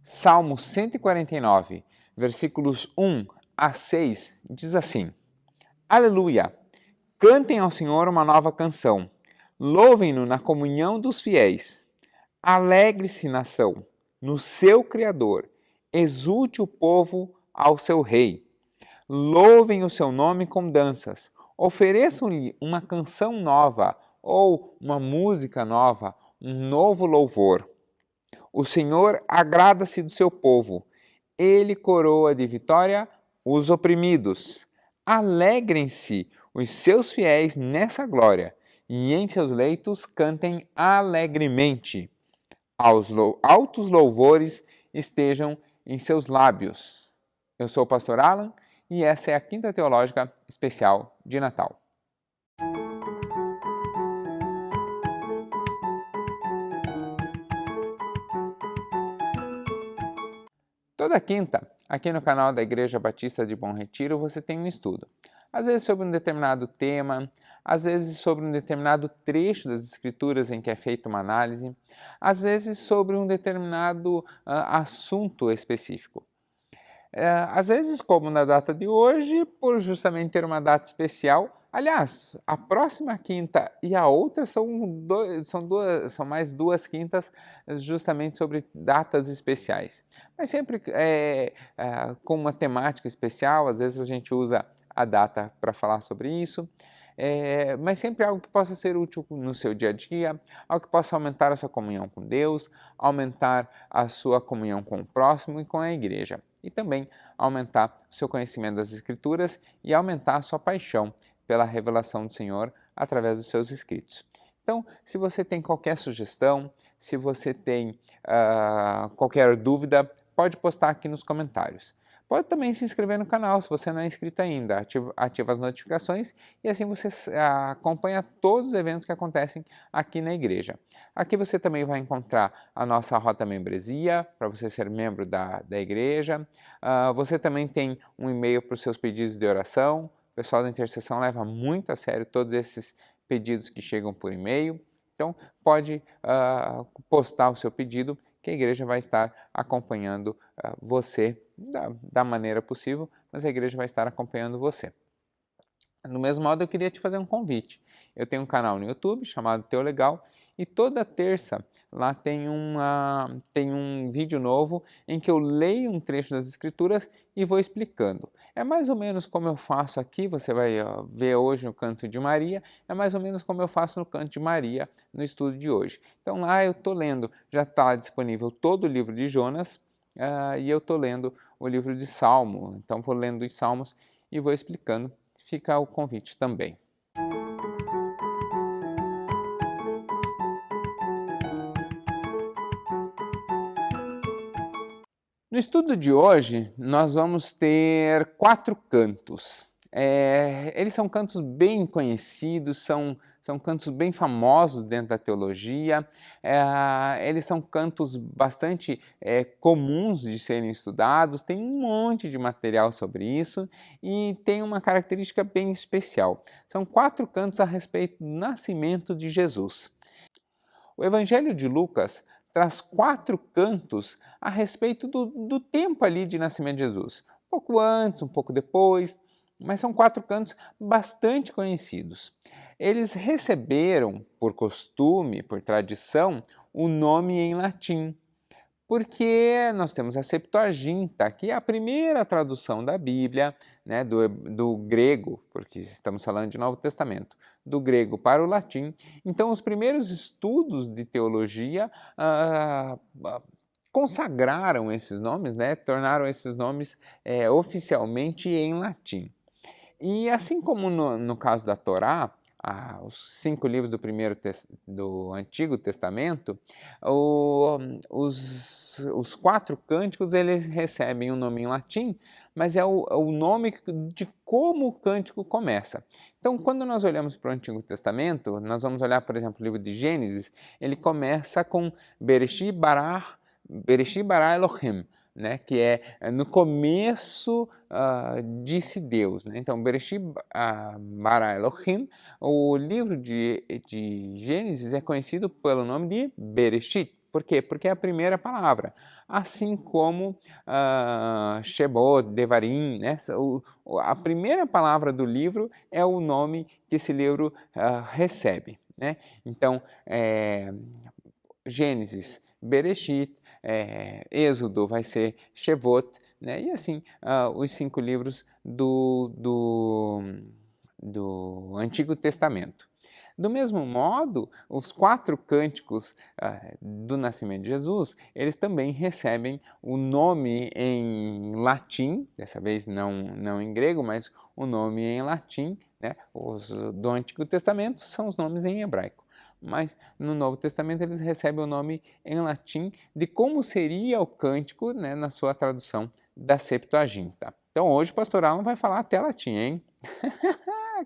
Salmo 149, versículos 1 a 6, diz assim: Aleluia! Cantem ao Senhor uma nova canção, louvem-no na comunhão dos fiéis. Alegre-se, nação, no seu Criador, exulte o povo ao seu Rei. Louvem o seu nome com danças, ofereçam-lhe uma canção nova ou uma música nova, um novo louvor. O Senhor agrada-se do seu povo. Ele coroa de vitória os oprimidos. Alegrem-se os seus fiéis nessa glória, e em seus leitos cantem alegremente. Altos louvores estejam em seus lábios. Eu sou o pastor Alan e essa é a Quinta Teológica Especial de Natal. Toda quinta, aqui no canal da Igreja Batista de Bom Retiro, você tem um estudo. Às vezes sobre um determinado tema, às vezes sobre um determinado trecho das Escrituras em que é feita uma análise, às vezes sobre um determinado assunto específico. Às vezes, como na data de hoje, por justamente ter uma data especial. Aliás, a próxima quinta e a outra são mais duas quintas justamente sobre datas especiais. Mas sempre com uma temática especial, às vezes a gente usa a data para falar sobre isso. Mas sempre algo que possa ser útil no seu dia a dia, algo que possa aumentar a sua comunhão com Deus, aumentar a sua comunhão com o próximo e com a igreja. E também aumentar o seu conhecimento das Escrituras e aumentar a sua paixão pela revelação do Senhor através dos seus escritos. Então, se você tem qualquer sugestão, se você tem qualquer dúvida, pode postar aqui nos comentários. Pode também se inscrever no canal se você não é inscrito ainda, ativa as notificações e assim você acompanha todos os eventos que acontecem aqui na igreja. Aqui você também vai encontrar a nossa Rota Membresia, para você ser membro da igreja. Você também tem um e-mail para os seus pedidos de oração. O pessoal da intercessão leva muito a sério todos esses pedidos que chegam por e-mail. Então, pode postar o seu pedido, que a igreja vai estar acompanhando você da maneira possível, mas a igreja vai estar acompanhando você. Do mesmo modo, eu queria te fazer um convite. Eu tenho um canal no YouTube chamado Teolegal e toda terça lá tem um vídeo novo em que eu leio um trecho das Escrituras e vou explicando. É mais ou menos como eu faço aqui, você vai ver hoje no Canto de Maria, é mais ou menos como eu faço no Canto de Maria no estudo de hoje. Então lá eu estou lendo, já está disponível todo o livro de Jonas e eu estou lendo o livro de Salmo. Então vou lendo os Salmos e vou explicando. Fica o convite também. No estudo de hoje, nós vamos ter 4 cantos. Eles são cantos bem conhecidos, são cantos bem famosos dentro da teologia, eles são cantos bastante comuns de serem estudados, tem um monte de material sobre isso e tem uma característica bem especial. São 4 cantos a respeito do nascimento de Jesus. O Evangelho de Lucas traz 4 cantos a respeito do tempo ali de nascimento de Jesus. Um pouco antes, um pouco depois, mas são 4 cantos bastante conhecidos. Eles receberam, por costume, por tradição, o nome em latim, porque nós temos a Septuaginta, que é a primeira tradução da Bíblia, né, do grego, porque estamos falando de Novo Testamento, do grego para o latim. Então, os primeiros estudos de teologia consagraram esses nomes, né, tornaram esses nomes oficialmente em latim. E assim como no caso da Torá, os 5 livros do Antigo Testamento, os 4 cânticos eles recebem um nome em latim, mas é o nome de como o cântico começa. Então, quando nós olhamos para o Antigo Testamento, nós vamos olhar, por exemplo, o livro de Gênesis, ele começa com Bereshit bara Elohim, né, que é no começo disse Deus, né? Então, Bereshit bara Elohim, o livro de Gênesis é conhecido pelo nome de Bereshit. Por quê? Porque é a primeira palavra. Assim como Shebot, Devarim, né? A primeira palavra do livro é o nome que esse livro recebe, né? Então, Gênesis, Bereshit, Êxodo vai ser Shevot, né? E assim, os 5 livros do Antigo Testamento. Do mesmo modo, os 4 cânticos do nascimento de Jesus, eles também recebem o nome em latim, dessa vez não em grego, mas o nome em latim, né? Os do Antigo Testamento são os nomes em hebraico. Mas no Novo Testamento eles recebem o nome em latim de como seria o cântico, né, na sua tradução da Septuaginta. Então hoje o pastor Alan vai falar até latim, hein?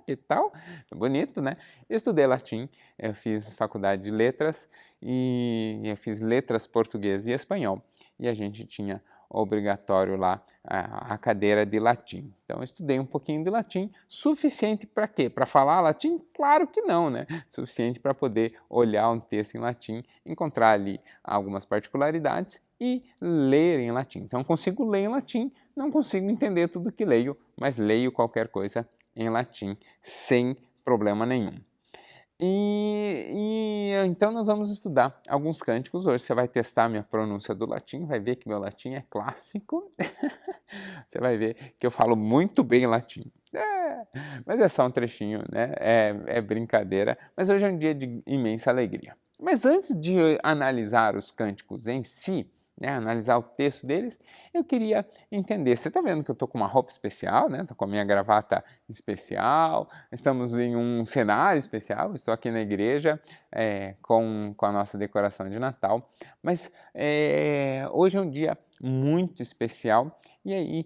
Que tal? Bonito, né? Eu estudei latim, eu fiz faculdade de letras e eu fiz letras português e espanhol. E a gente tinha obrigatório lá a cadeira de latim. Então eu estudei um pouquinho de latim, suficiente para quê? Para falar latim? Claro que não, né? Suficiente para poder olhar um texto em latim, encontrar ali algumas particularidades e ler em latim. Então consigo ler em latim, não consigo entender tudo que leio, mas leio qualquer coisa em latim sem problema nenhum. Então nós vamos estudar alguns cânticos hoje. Você vai testar minha pronúncia do latim, vai ver que meu latim é clássico. Você vai ver que eu falo muito bem latim. Mas é só um trechinho, né? É brincadeira. Mas hoje é um dia de imensa alegria. Mas antes de analisar os cânticos em si, né, analisar o texto deles, eu queria entender. Você está vendo que eu estou com uma roupa especial, né? Estou com a minha gravata especial, estamos em um cenário especial, estou aqui na igreja com a nossa decoração de Natal, mas hoje é um dia muito especial e aí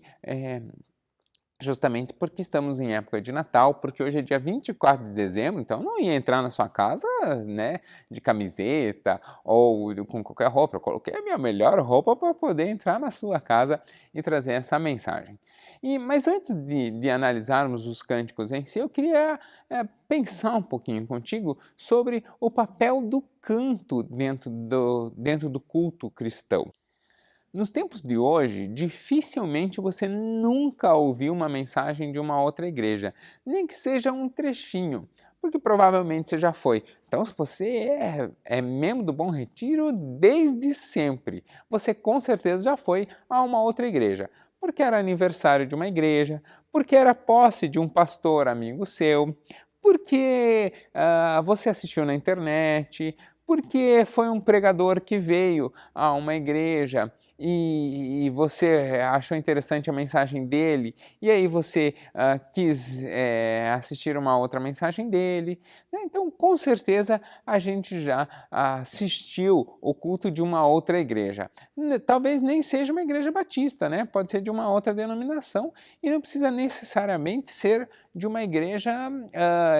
justamente porque estamos em época de Natal, porque hoje é dia 24 de dezembro, então eu não ia entrar na sua casa, né, de camiseta ou com qualquer roupa. Eu coloquei a minha melhor roupa para poder entrar na sua casa e trazer essa mensagem. Mas antes de analisarmos os cânticos em si, eu queria pensar um pouquinho contigo sobre o papel do canto dentro do culto cristão. Nos tempos de hoje, dificilmente você nunca ouviu uma mensagem de uma outra igreja, nem que seja um trechinho, porque provavelmente você já foi. Então, se você é membro do Bom Retiro desde sempre, você com certeza já foi a uma outra igreja, porque era aniversário de uma igreja, porque era posse de um pastor amigo seu, porque você assistiu na internet, porque foi um pregador que veio a uma igreja e você achou interessante a mensagem dele, e aí você quis assistir uma outra mensagem dele, né? Então, com certeza, a gente já assistiu o culto de uma outra igreja. Talvez nem seja uma igreja batista, né? Pode ser de uma outra denominação e não precisa necessariamente ser de uma igreja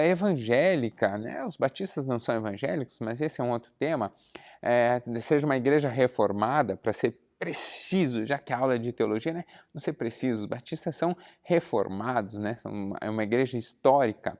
evangélica, né? Os batistas não são evangélicos, mas esse é um outro tema. Seja uma igreja reformada, para ser preciso, já que a aula é de teologia, né? Não ser preciso, os batistas são reformados, né? É uma igreja histórica.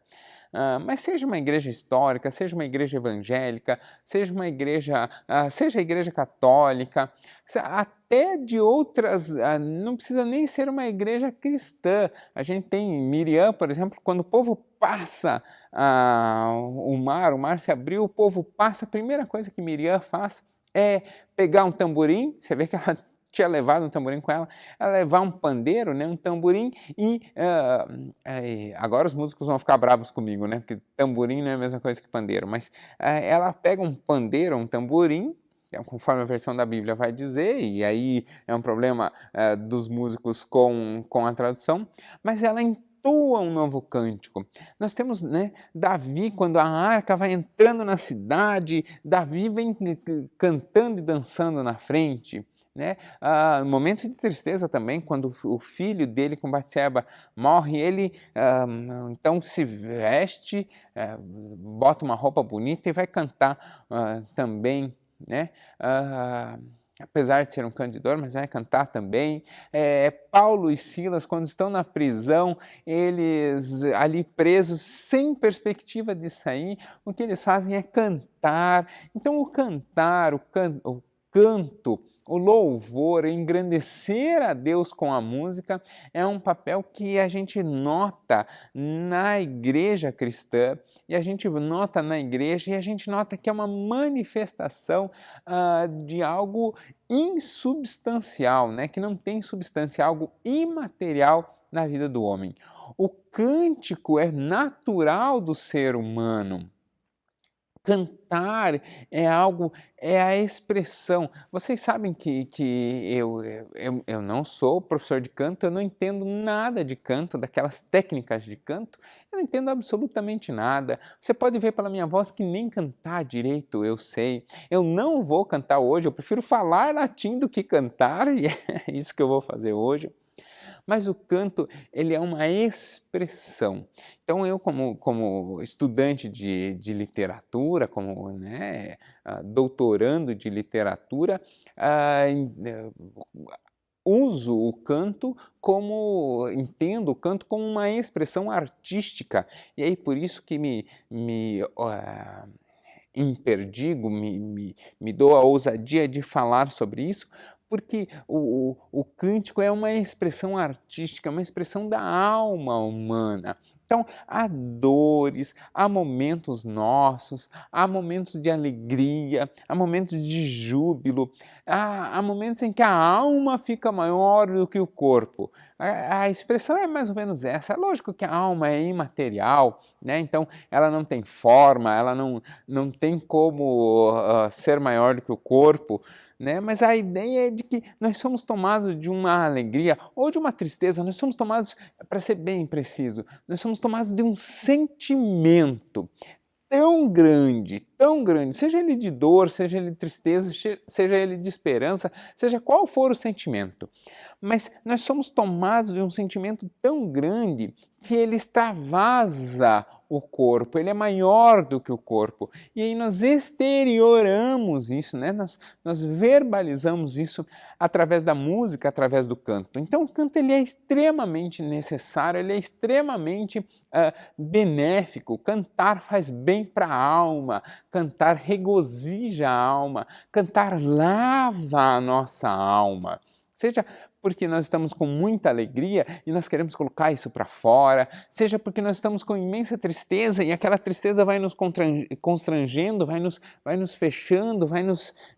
Mas seja uma igreja histórica, seja uma igreja evangélica, seja uma igreja, seja a igreja católica, até de outras, não precisa nem ser uma igreja cristã. A gente tem Miriam, por exemplo, quando o povo passa o mar se abriu, o povo passa, a primeira coisa que Miriam faz é pegar um tamborim, você vê que ela tinha levado um tamborim com ela levar um pandeiro, né, um tamborim agora os músicos vão ficar bravos comigo, né, porque tamborim não é a mesma coisa que pandeiro, mas ela pega um pandeiro, um tamborim, conforme a versão da Bíblia vai dizer, e aí é um problema dos músicos com a tradução, mas ela entoa um novo cântico. Nós temos, né, Davi, quando a arca vai entrando na cidade, Davi vem cantando e dançando na frente. Né? Momentos de tristeza também, quando o filho dele com Batseba morre, ele então se veste, bota uma roupa bonita e vai cantar também, né? Apesar de ser um cantador, mas vai cantar também. Paulo e Silas, quando estão na prisão, eles ali presos, sem perspectiva de sair, o que eles fazem é cantar. Então o cantar, o canto, o louvor, engrandecer a Deus com a música é um papel que a gente nota na igreja cristã, e a gente nota na igreja e a gente nota que é uma manifestação de algo insubstancial, né? Que não tem substância, algo imaterial na vida do homem. O cântico é natural do ser humano. Cantar é algo, é a expressão. Vocês sabem que eu não sou professor de canto, eu não entendo nada de canto, daquelas técnicas de canto, eu não entendo absolutamente nada. Você pode ver pela minha voz que nem cantar direito eu sei. Eu não vou cantar hoje, eu prefiro falar latim do que cantar, e é isso que eu vou fazer hoje. Mas o canto, ele é uma expressão. Então eu, como estudante de literatura, como doutorando de literatura, uso o canto entendo o canto como uma expressão artística. E aí por isso que me imperdigo, me dou a ousadia de falar sobre isso, porque o cântico é uma expressão artística, uma expressão da alma humana. Então, há dores, há momentos nossos, há momentos de alegria, há momentos de júbilo, há momentos em que a alma fica maior do que o corpo. A expressão é mais ou menos essa. É lógico que a alma é imaterial, né? Então ela não tem forma, ela não tem como ser maior do que o corpo, né? Mas a ideia é de que nós somos tomados de uma alegria ou de uma tristeza, nós somos tomados, para ser bem preciso, nós somos tomados de um sentimento tão grande, seja ele de dor, seja ele de tristeza, seja ele de esperança, seja qual for o sentimento. Mas nós somos tomados de um sentimento tão grande que ele extravasa o corpo, ele é maior do que o corpo. E aí nós exterioramos isso, né? Nós verbalizamos isso através da música, através do canto. Então o canto ele é extremamente necessário, ele é extremamente benéfico. Cantar faz bem para a alma, cantar regozija a alma, cantar lava a nossa alma. Seja porque nós estamos com muita alegria e nós queremos colocar isso para fora, seja porque nós estamos com imensa tristeza e aquela tristeza vai nos constrangendo, vai nos fechando,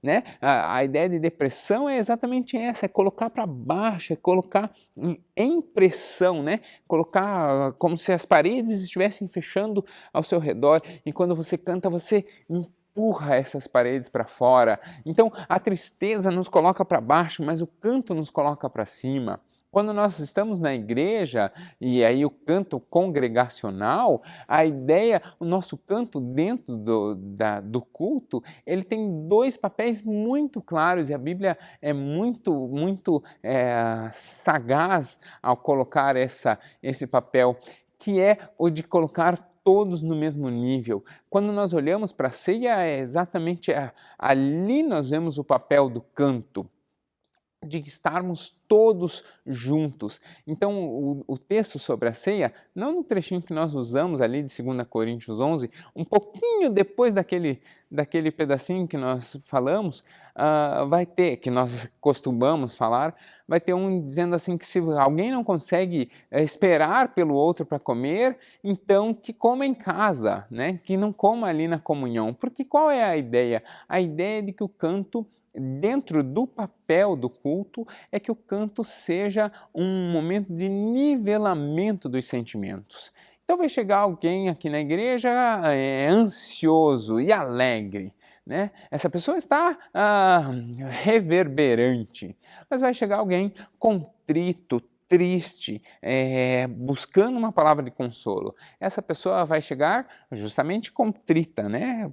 né? A ideia de depressão é exatamente essa, é colocar para baixo, é colocar em pressão, né? Colocar como se as paredes estivessem fechando ao seu redor, e quando você canta, você empurra essas paredes para fora. Então a tristeza nos coloca para baixo, mas o canto nos coloca para cima. Quando nós estamos na igreja, e aí o canto congregacional, a ideia, o nosso canto dentro do culto, ele tem dois papéis muito claros, e a Bíblia é muito sagaz ao colocar esse papel, que é o de colocar todos no mesmo nível. Quando nós olhamos para a ceia, é exatamente ali nós vemos o papel do canto, de estarmos todos juntos. Então, o texto sobre a ceia, não no trechinho que nós usamos ali de 2 Coríntios 11, um pouquinho depois daquele pedacinho que nós falamos, vai ter, que nós costumamos falar, vai ter um dizendo assim que se alguém não consegue esperar pelo outro para comer, então que coma em casa, né? Que não coma ali na comunhão. Porque qual é a ideia? A ideia é de que o canto, dentro do papel do culto, é que o canto seja um momento de nivelamento dos sentimentos. Então vai chegar alguém aqui na igreja ansioso e alegre, né? Essa pessoa está reverberante, mas vai chegar alguém contrito, triste, buscando uma palavra de consolo. Essa pessoa vai chegar justamente contrita, né?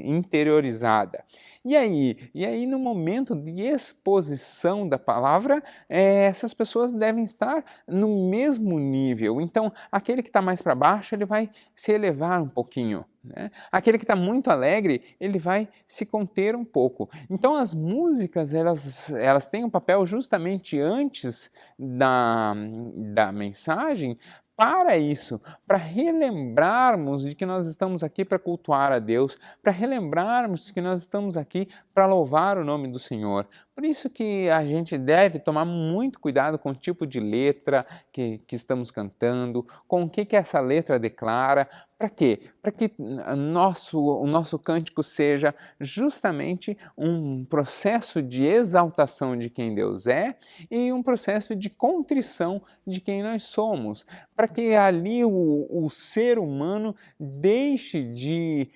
Interiorizada. E aí no momento de exposição da palavra, essas pessoas devem estar no mesmo nível. Então, aquele que está mais para baixo, ele vai se elevar um pouquinho, né? Aquele que está muito alegre, ele vai se conter um pouco. Então as músicas, elas têm um papel justamente antes da mensagem, para isso, para relembrarmos de que nós estamos aqui para cultuar a Deus, para relembrarmos que nós estamos aqui para louvar o nome do Senhor. Por isso que a gente deve tomar muito cuidado com o tipo de letra que estamos cantando, com o que essa letra declara. Para quê? Para que o nosso cântico seja justamente um processo de exaltação de quem Deus é e um processo de contrição de quem nós somos, para que ali o ser humano deixe de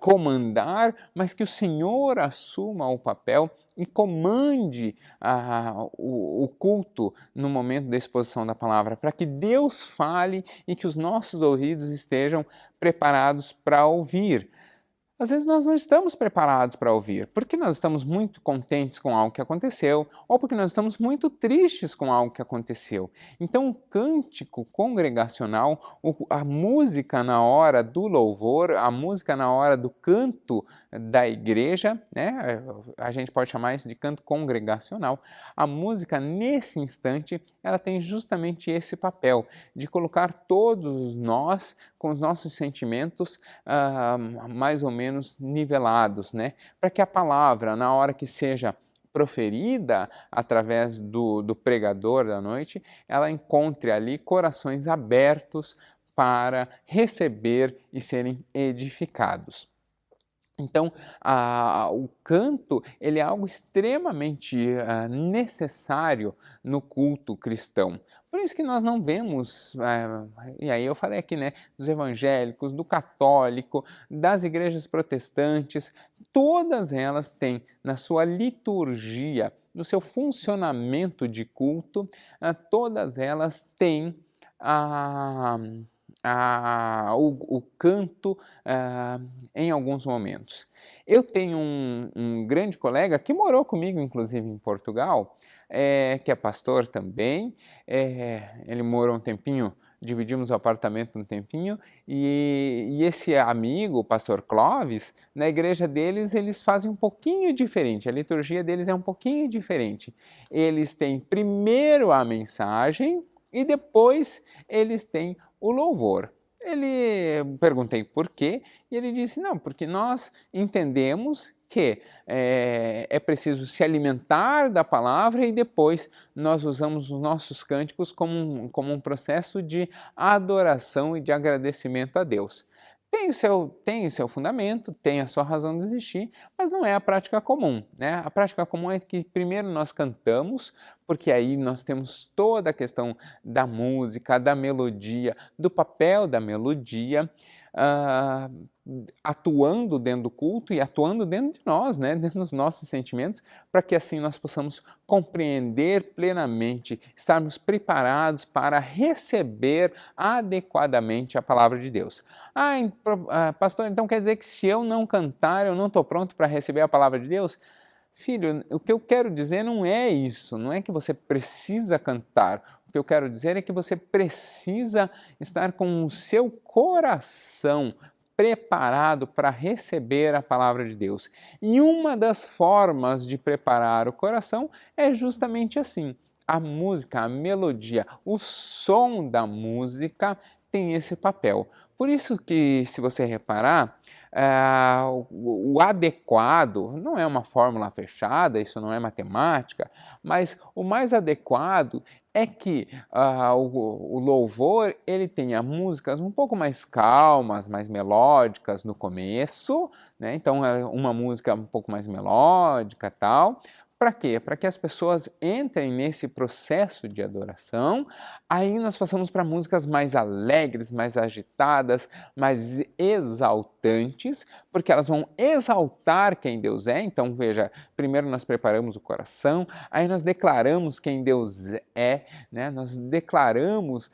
comandar, mas que o Senhor assuma o papel e comande o culto no momento da exposição da palavra, para que Deus fale e que os nossos ouvidos estejam preparados para ouvir. Às vezes nós não estamos preparados para ouvir, porque nós estamos muito contentes com algo que aconteceu, ou porque nós estamos muito tristes com algo que aconteceu. Então o cântico congregacional, a música na hora do louvor, a música na hora do canto da igreja, né? A gente pode chamar isso de canto congregacional. A música nesse instante, ela tem justamente esse papel, de colocar todos nós com os nossos sentimentos mais ou menos nivelados, né? Para que a palavra, na hora que seja proferida através do pregador da noite, ela encontre ali corações abertos para receber e serem edificados. Então, o canto ele é algo extremamente necessário no culto cristão. Por isso que nós não vemos, e aí eu falei aqui, né, dos evangélicos, do católico, das igrejas protestantes, todas elas têm na sua liturgia, no seu funcionamento de culto, todas elas têm o canto em alguns momentos. Eu tenho um grande colega que morou comigo, inclusive, em Portugal, que é pastor também. Ele morou um tempinho, dividimos o apartamento um tempinho, e esse amigo, o pastor Clóvis, na igreja deles, eles fazem um pouquinho diferente, a liturgia deles é um pouquinho diferente. Eles têm primeiro a mensagem e depois eles têm o louvor. Perguntei por quê, e ele disse, não, porque nós entendemos que é preciso se alimentar da palavra e depois nós usamos os nossos cânticos como um processo de adoração e de agradecimento a Deus. Tem o seu fundamento, tem a sua razão de existir, mas não é a prática comum, né? A prática comum é que primeiro nós cantamos, porque aí nós temos toda a questão da música, da melodia, do papel da melodia, atuando dentro do culto e atuando dentro de nós, né? Dentro dos nossos sentimentos, para que assim nós possamos compreender plenamente, estarmos preparados para receber adequadamente a palavra de Deus. Pastor, então quer dizer que se eu não cantar, eu não estou pronto para receber a palavra de Deus? Filho, o que eu quero dizer não é isso, não é que você precisa cantar. O que eu quero dizer é que você precisa estar com o seu coração preparado para receber a palavra de Deus. E uma das formas de preparar o coração é justamente assim. A música, a melodia, o som da música tem esse papel. Por isso que, se você reparar, o adequado não é uma fórmula fechada, isso não é matemática, mas o mais adequado é que o louvor ele tenha músicas um pouco mais calmas, mais melódicas no começo, né? Então é uma música um pouco mais melódica e tal. Para quê? Para que as pessoas entrem nesse processo de adoração, aí nós passamos para músicas mais alegres, mais agitadas, mais exaltantes, porque elas vão exaltar quem Deus é. Então veja, primeiro nós preparamos o coração, aí nós declaramos quem Deus é, né? Nós declaramos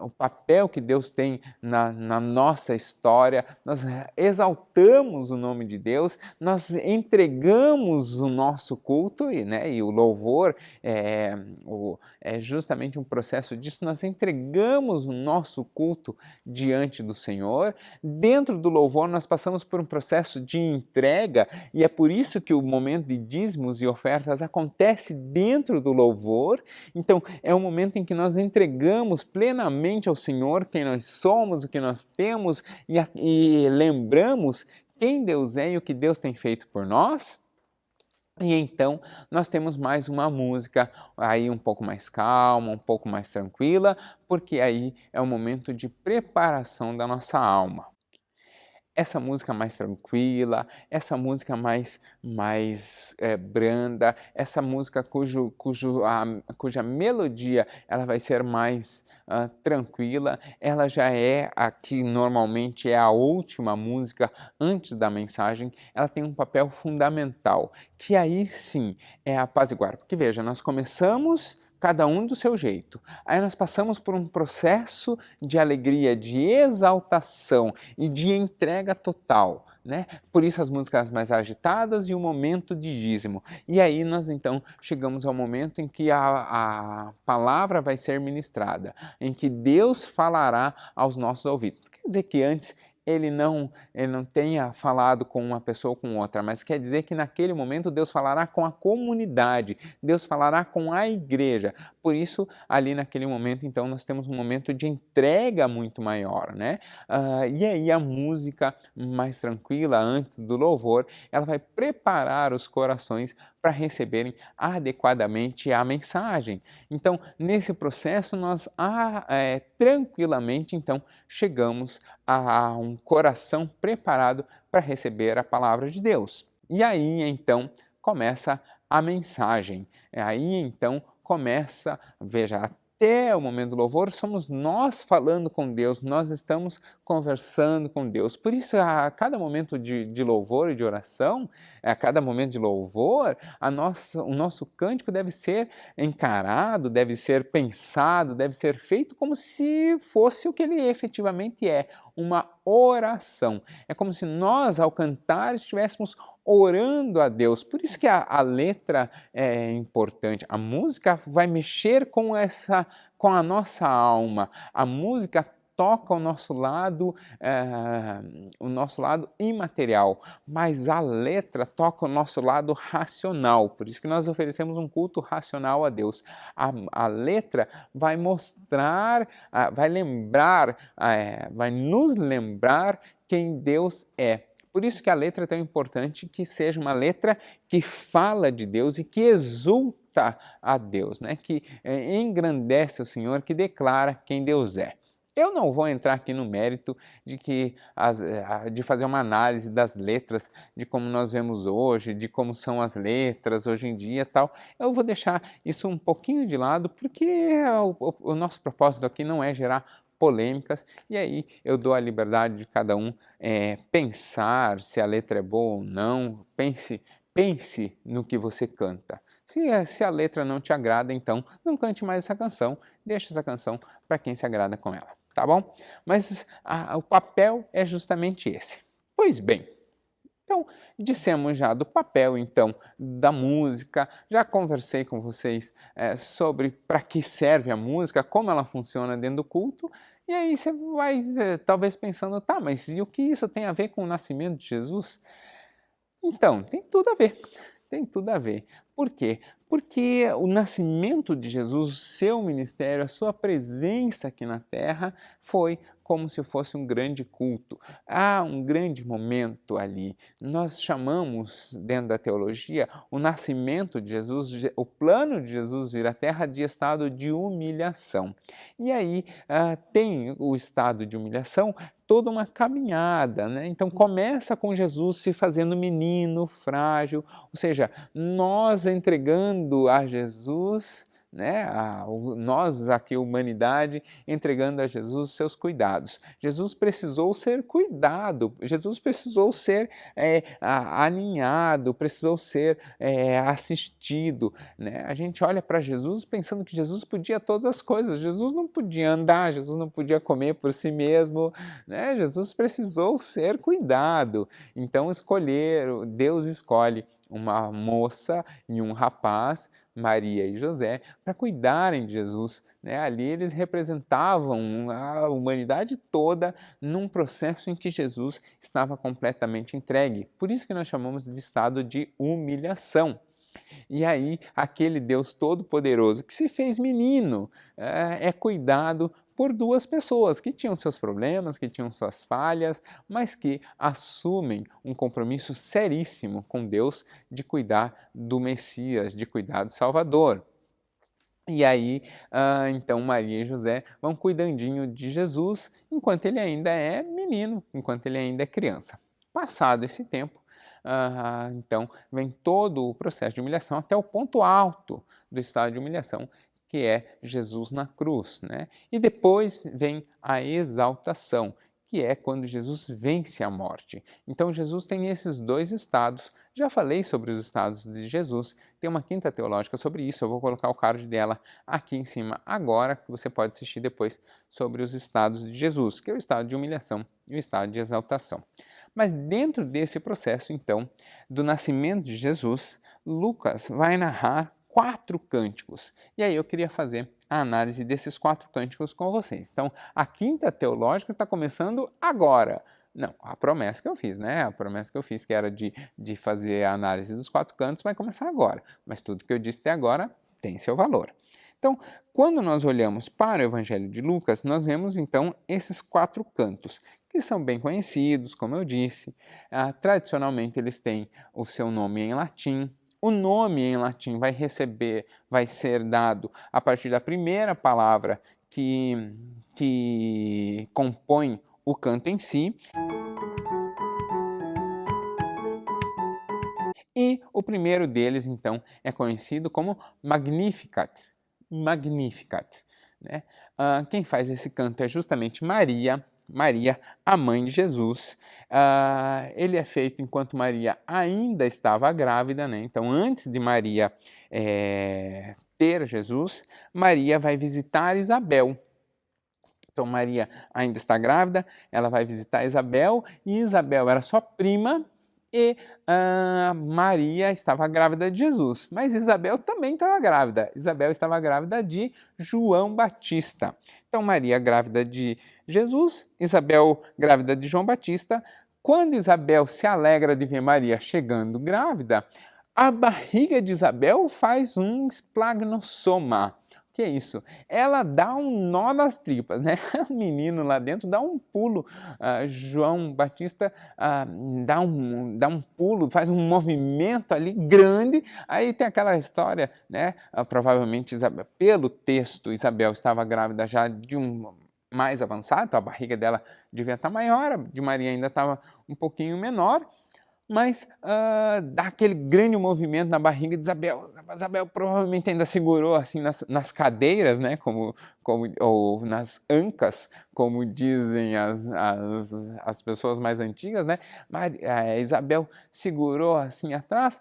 o papel que Deus tem na nossa história, nós exaltamos o nome de Deus, nós entregamos o nosso nosso culto e o louvor é justamente um processo disso. Nós entregamos o nosso culto diante do Senhor. Dentro do louvor nós passamos por um processo de entrega e é por isso que o momento de dízimos e ofertas acontece dentro do louvor. Então é um momento em que nós entregamos plenamente ao Senhor quem nós somos, o que nós temos e lembramos quem Deus é e o que Deus tem feito por nós. E então nós temos mais uma música aí um pouco mais calma, um pouco mais tranquila, porque aí é o momento de preparação da nossa alma. Essa música mais tranquila, essa música mais branda, essa música cuja melodia ela vai ser mais tranquila, ela já é a que normalmente é a última música antes da mensagem, ela tem um papel fundamental, que aí sim é apaziguar. Porque veja, nós começamos cada um do seu jeito. Aí nós passamos por um processo de alegria, de exaltação e de entrega total, né? Por isso as músicas mais agitadas e o momento de dízimo. E aí nós então chegamos ao momento em que a palavra vai ser ministrada, em que Deus falará aos nossos ouvidos. Quer dizer que antes ele não tenha falado com uma pessoa ou com outra, mas quer dizer que naquele momento Deus falará com a comunidade, Deus falará com a igreja. Por isso, ali naquele momento, então, nós temos um momento de entrega muito maior, né? E aí a música mais tranquila, antes do louvor, ela vai preparar os corações para receberem adequadamente a mensagem. Então, nesse processo, nós tranquilamente, então, chegamos a um coração preparado para receber a palavra de Deus. E aí, então, começa a mensagem. Aí, então, começa, veja, até o momento do louvor, somos nós falando com Deus, nós estamos conversando com Deus. Por isso, a cada momento de louvor e de oração, a cada momento de louvor, o nosso cântico deve ser encarado, deve ser pensado, deve ser feito como se fosse o que ele efetivamente é, uma oração. É como se nós, ao cantar, estivéssemos orando a Deus. Por isso que a letra é importante. A música vai mexer com a nossa alma. A música toca o nosso lado imaterial, mas a letra toca o nosso lado racional. Por isso que nós oferecemos um culto racional a Deus. A letra vai mostrar, vai nos lembrar quem Deus é. Por isso que a letra é tão importante que seja uma letra que fala de Deus e que exulta a Deus, né? Que engrandece o Senhor, que declara quem Deus é. Eu não vou entrar aqui no mérito de fazer uma análise das letras, de como nós vemos hoje, de como são as letras hoje em dia e tal. Eu vou deixar isso um pouquinho de lado, porque o nosso propósito aqui não é gerar polêmicas, e aí eu dou a liberdade de cada um pensar se a letra é boa ou não, pense no que você canta. Se a letra não te agrada, então não cante mais essa canção, deixa essa canção para quem se agrada com ela, tá bom? Mas o papel é justamente esse. Pois bem, então, dissemos já do papel, então, da música, já conversei com vocês sobre para que serve a música, como ela funciona dentro do culto, e aí você vai talvez pensando, tá, mas e o que isso tem a ver com o nascimento de Jesus? Então, tem tudo a ver, tem tudo a ver. Por quê? Porque o nascimento de Jesus, o seu ministério, a sua presença aqui na Terra foi como se fosse um grande culto. Há um grande momento ali. Nós chamamos, dentro da teologia, o nascimento de Jesus, o plano de Jesus vir à Terra de estado de humilhação. E aí tem o estado de humilhação, toda uma caminhada, né? Então começa com Jesus se fazendo menino, frágil, ou seja, nós entregando a Jesus, né, nós aqui, a humanidade, entregando a Jesus os seus cuidados. Jesus precisou ser cuidado, Jesus precisou ser aninhado, precisou ser assistido. Né? A gente olha para Jesus pensando que Jesus podia todas as coisas, Jesus não podia andar, Jesus não podia comer por si mesmo, né? Jesus precisou ser cuidado. Então Deus escolhe uma moça e um rapaz, Maria e José, para cuidarem de Jesus, né? Ali eles representavam a humanidade toda num processo em que Jesus estava completamente entregue. Por isso que nós chamamos de estado de humilhação. E aí, aquele Deus Todo-Poderoso que se fez menino é cuidado por duas pessoas que tinham seus problemas, que tinham suas falhas, mas que assumem um compromisso seríssimo com Deus de cuidar do Messias, de cuidar do Salvador. E aí, então Maria e José vão cuidandinho de Jesus enquanto ele ainda é menino, enquanto ele ainda é criança. Passado esse tempo, então vem todo o processo de humilhação até o ponto alto do estado de humilhação, que é Jesus na cruz, né? E depois vem a exaltação, que é quando Jesus vence a morte. Então Jesus tem esses dois estados. Já falei sobre os estados de Jesus, tem uma quinta teológica sobre isso, eu vou colocar o card dela aqui em cima agora, que você pode assistir depois sobre os estados de Jesus, que é o estado de humilhação e o estado de exaltação. Mas dentro desse processo, então, do nascimento de Jesus, Lucas vai narrar 4 cânticos. E aí eu queria fazer a análise desses 4 cânticos com vocês. Então, a quinta teológica está começando agora. Não, a promessa que eu fiz, né? A promessa que eu fiz, que era de fazer a análise dos 4 cantos, vai começar agora. Mas tudo que eu disse até agora tem seu valor. Então, quando nós olhamos para o Evangelho de Lucas, nós vemos então esses 4 cantos, que são bem conhecidos, como eu disse. Tradicionalmente, eles têm o seu nome em latim. O nome em latim vai ser dado a partir da primeira palavra que compõe o canto em si. E o primeiro deles, então, é conhecido como Magnificat. Magnificat, né? Quem faz esse canto é justamente Maria, a mãe de Jesus. Ele é feito enquanto Maria ainda estava grávida, né? Então, antes de Maria ter Jesus, Maria vai visitar Isabel. Então, Maria ainda está grávida, ela vai visitar Isabel, e Isabel era sua prima, e Maria estava grávida de Jesus, mas Isabel também estava grávida. Isabel estava grávida de João Batista. Então, Maria grávida de Jesus, Isabel grávida de João Batista. Quando Isabel se alegra de ver Maria chegando grávida, a barriga de Isabel faz um esplagnossoma. Que é isso? Ela dá um nó nas tripas, né? O menino lá dentro dá um pulo. João Batista dá um pulo, faz um movimento ali grande. Aí tem aquela história, né? Provavelmente, pelo texto, Isabel estava grávida já de um mais avançado, então a barriga dela devia estar maior, a de Maria ainda estava um pouquinho menor. Mas dá aquele grande movimento na barriga de Isabel. Isabel provavelmente ainda segurou assim nas cadeiras, né? Ou nas ancas, como dizem as pessoas mais antigas, né? Mas Isabel segurou assim atrás.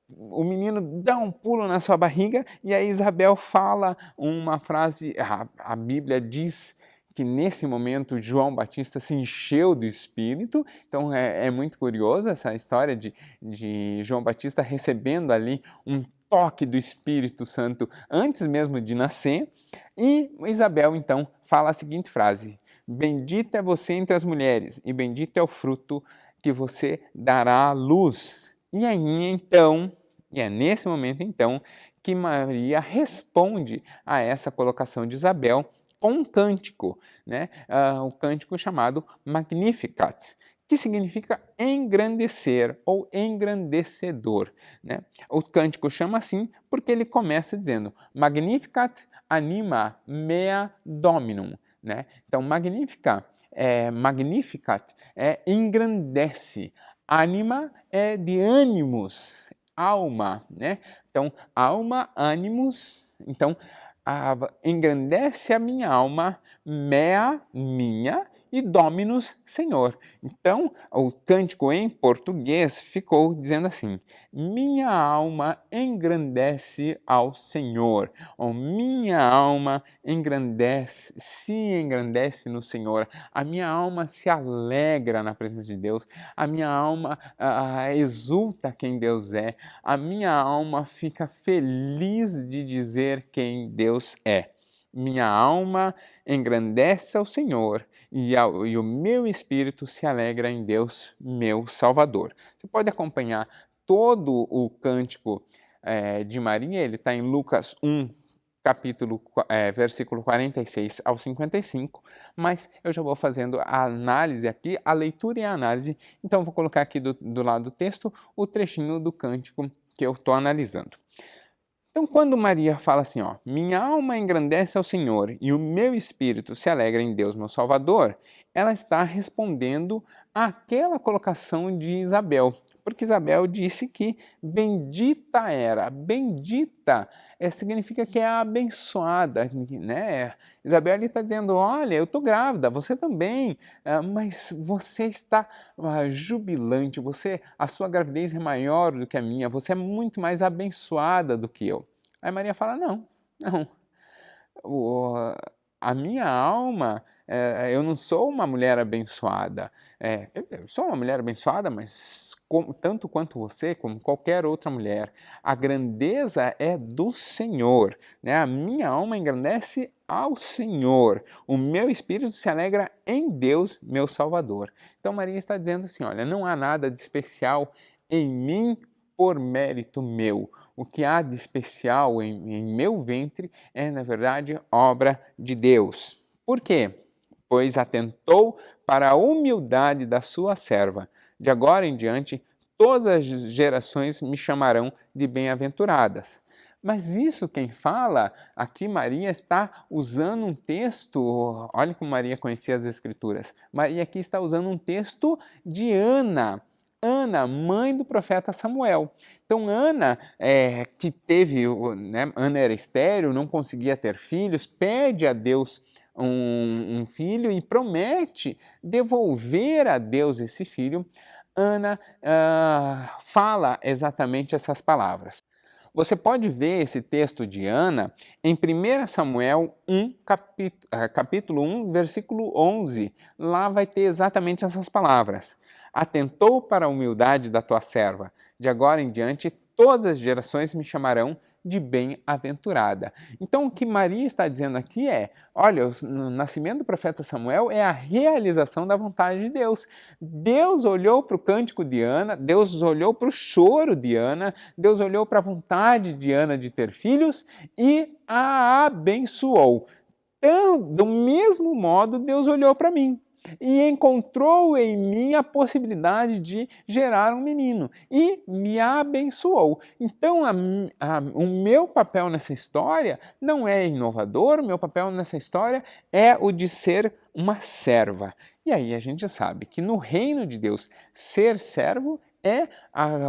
O menino dá um pulo na sua barriga e aí Isabel fala uma frase. A Bíblia diz que nesse momento João Batista se encheu do Espírito. Então é muito curioso essa história de João Batista recebendo ali um toque do Espírito Santo antes mesmo de nascer. E Isabel então fala a seguinte frase: bendita é você entre as mulheres e bendito é o fruto que você dará à luz. E aí então, e é nesse momento então que Maria responde a essa colocação de Isabel com um cântico, né? Um cântico chamado Magnificat, que significa engrandecer ou engrandecedor, né? O cântico chama assim porque ele começa dizendo Magnificat anima mea dominum, né? Então Magnificat engrandece, anima é de ânimos, alma, né? Então alma, ânimos, então engrandece a minha alma, minha, e Dominus, Senhor. Então, o cântico em português ficou dizendo assim: minha alma engrandece ao Senhor, ou minha alma se engrandece no Senhor, a minha alma se alegra na presença de Deus, a minha alma exulta quem Deus é, a minha alma fica feliz de dizer quem Deus é. Minha alma engrandece ao Senhor e o meu espírito se alegra em Deus, meu Salvador. Você pode acompanhar todo o cântico de Maria, ele está em Lucas 1, versículo 46 ao 55, mas eu já vou fazendo a análise aqui, a leitura e a análise, então vou colocar aqui do lado do texto o trechinho do cântico que eu estou analisando. Então, quando Maria fala assim, ó, minha alma engrandece ao Senhor e o meu espírito se alegra em Deus, meu Salvador, ela está respondendo àquela colocação de Isabel, porque Isabel disse que bendita era, bendita significa que é abençoada, né? Isabel ali está dizendo, olha, eu estou grávida, você também, mas você está jubilante, a sua gravidez é maior do que a minha, você é muito mais abençoada do que eu. Aí Maria fala, não, a minha alma, eu não sou uma mulher abençoada, quer dizer, eu sou uma mulher abençoada, mas tanto quanto você, como qualquer outra mulher, a grandeza é do Senhor, né? A minha alma engrandece ao Senhor, o meu espírito se alegra em Deus, meu Salvador. Então Maria está dizendo assim, olha, não há nada de especial em mim por mérito meu. O que há de especial em meu ventre é, na verdade, obra de Deus. Por quê? Pois atentou para a humildade da sua serva. De agora em diante, todas as gerações me chamarão de bem-aventuradas. Mas isso quem fala, aqui Maria está usando um texto, olha como Maria conhecia as Escrituras. Maria aqui está usando um texto de Ana. Ana, mãe do profeta Samuel. Então Ana, que teve, né, Ana era estéril, não conseguia ter filhos, pede a Deus um filho e promete devolver a Deus esse filho. Ana fala exatamente essas palavras. Você pode ver esse texto de Ana em 1 Samuel 1, capítulo 1, versículo 11. Lá vai ter exatamente essas palavras. Atentou para a humildade da tua serva. De agora em diante, todas as gerações me chamarão de bem-aventurada. Então, o que Maria está dizendo aqui é, olha, o nascimento do profeta Samuel é a realização da vontade de Deus. Deus olhou para o cântico de Ana, Deus olhou para o choro de Ana, Deus olhou para a vontade de Ana de ter filhos e a abençoou. Então, do mesmo modo, Deus olhou para mim e encontrou em mim a possibilidade de gerar um menino e me abençoou. Então, o meu papel nessa história não é inovador, o meu papel nessa história é o de ser uma serva. E aí a gente sabe que no reino de Deus, ser servo é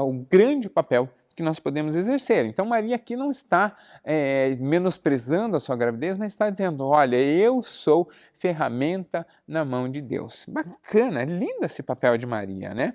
o grande papel que nós podemos exercer. Então Maria aqui não está menosprezando a sua gravidez, mas está dizendo, olha, eu sou ferramenta na mão de Deus. Bacana, lindo esse papel de Maria, né?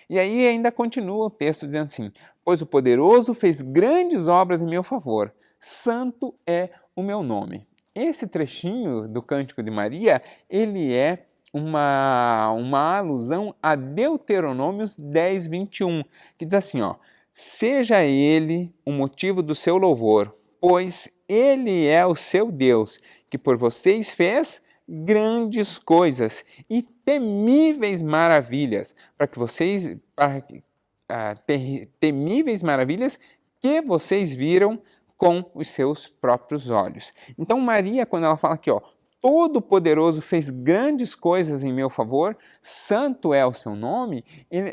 E aí ainda continua o texto dizendo assim, pois o poderoso fez grandes obras em meu favor, santo é o meu nome. Esse trechinho do Cântico de Maria, ele é uma alusão a Deuteronômios 10, 21, que diz assim, ó, seja ele o motivo do seu louvor, pois ele é o seu Deus, que por vocês fez grandes coisas e temíveis maravilhas, temíveis maravilhas que vocês viram com os seus próprios olhos. Então Maria, quando ela fala aqui, ó, Todo-Poderoso fez grandes coisas em meu favor, santo é o seu nome,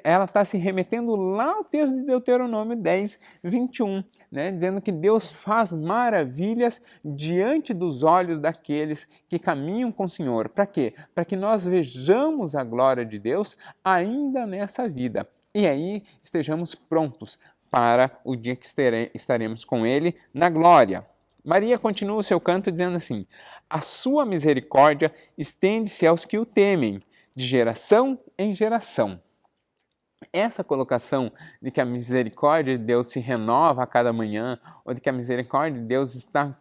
ela está se remetendo lá ao texto de Deuteronômio 10, 21, né, dizendo que Deus faz maravilhas diante dos olhos daqueles que caminham com o Senhor. Para quê? Para que nós vejamos a glória de Deus ainda nessa vida. E aí estejamos prontos para o dia que estaremos com Ele na glória. Maria continua o seu canto dizendo assim: a sua misericórdia estende-se aos que o temem, de geração em geração. Essa colocação de que a misericórdia de Deus se renova a cada manhã, ou de que a misericórdia de Deus está